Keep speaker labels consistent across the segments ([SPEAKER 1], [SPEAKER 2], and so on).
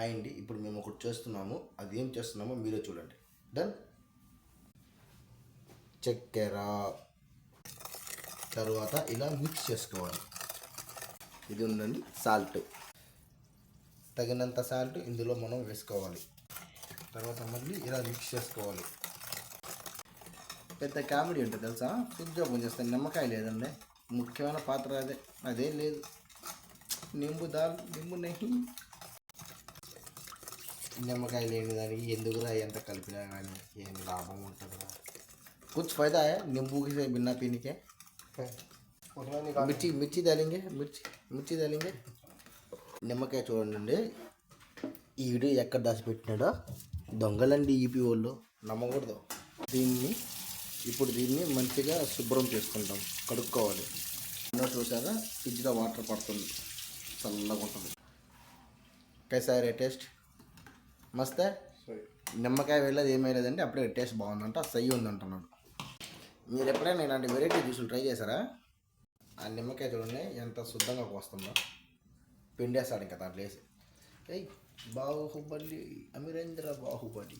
[SPEAKER 1] Hi అండి. ఇప్పుడు మేము ఒకటి చేస్తున్నాము. అది ఏం చేస్తున్నామో మీరే చూడండి. డన్. చక్కెర తర్వాత ఇలా మిక్స్ చేసుకోవాలి. ఇది ఉందండి సాల్ట్, తగినంత సాల్ట్ ఇందులో మనం వేసుకోవాలి. తర్వాత మళ్ళీ ఇలా మిక్స్ చేసుకోవాలి. పెద్ద కామెడీ ఉంటుంది తెలుసా, ఫ్రిడ్జ్ ఓపెన్ చేస్తాను, నిమ్మకాయ లేదండి. ముఖ్యమైన పాత్ర అదేం లేదు. నింబు దాల్ నింబు నెయ్యి, నిమ్మకాయ లేని దానికి ఎందుకురా ఎంత కలిపినా కానీ ఏమి లాభం ఉంటుందిరా. कुछ फायदा है नींबू से बिना पीने के. మిర్చి మిర్చి डालेंगे, మిర్చి डालेंगे. నిమ్మకాయ చూడండి, ఈ వీడియో ఎక్కడ దాచిపెట్టినాడో దొంగలండి ఈపీ వాళ్ళు, నమ్మకూడదు. దీన్ని మంచిగా శుభ్రం చేసుకుంటాం, కడుక్కోవాలి. చూసారా ఫ్రిడ్జ్లో వాటర్ పడుతుంది, చల్లగా ఉంటుంది. కైసా రే టేస్ట్ మస్తే. నిమ్మకాయ వెళ్ళదు ఏమీ లేదంటే అప్పుడే టేస్ట్ బాగుందంట, సై ఉందంటున్నాడు. మీరు ఎప్పుడైనా ఇలాంటి వెరైటీ జ్యూసులు ట్రై చేశారా? ఆ నిమ్మకాయ చూడండి ఎంత శుద్ధంగా కోస్తుందో, పిండేస్తాడు ఇంకా దాంట్లో వేసి. ఏయ్ బాహుబలి, అమరేంద్ర బాహుబలి.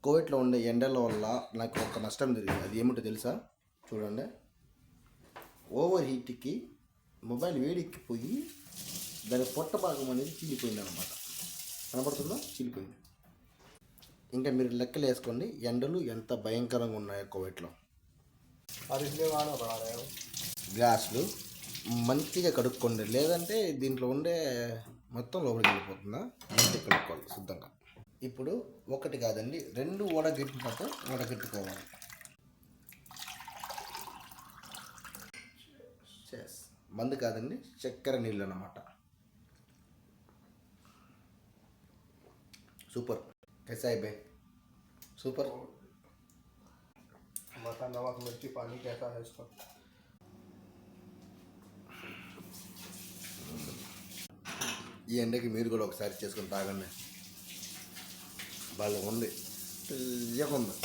[SPEAKER 1] కోవిడ్లో ఉండే ఎండల వల్ల నాకు ఒక నష్టం జరిగింది. అది ఏమిటో తెలుసా? చూడండి, ఓవర్ హీట్కి మొబైల్ వేడెక్కిపోయి దాని పొట్ట భాగం అనేది చీలిపోయింది అనమాట. కనపడుతుందో? చీలిపోయింది. ఇంకా మీరు లెక్కలు వేసుకోండి ఎండలు ఎంత భయంకరంగా ఉన్నాయో కోవిడ్లో. గ్లాసులు మంచిగా కడుక్కోండి, లేదంటే దీంట్లో ఉండే మొత్తం లోపలికి వెళ్ళిపోతుందా. మంచిగా కడుక్కోవాలి శుద్ధంగా. ఇప్పుడు ఒకటి కాదండి, 2 వడగట్టుకోవాలి. మందు కాదండి, చక్కెర నీళ్ళు అన్నమాట. సూపర్. कैसा है बे? सुपर.
[SPEAKER 2] बता नमक मिर्ची पानी कैसा है इसका?
[SPEAKER 1] ఈ ఎండకి మీరు కూడా ఒకసారి చేసుకొని తాగండి, బాగా ఉంది, తీయగా ఉంది.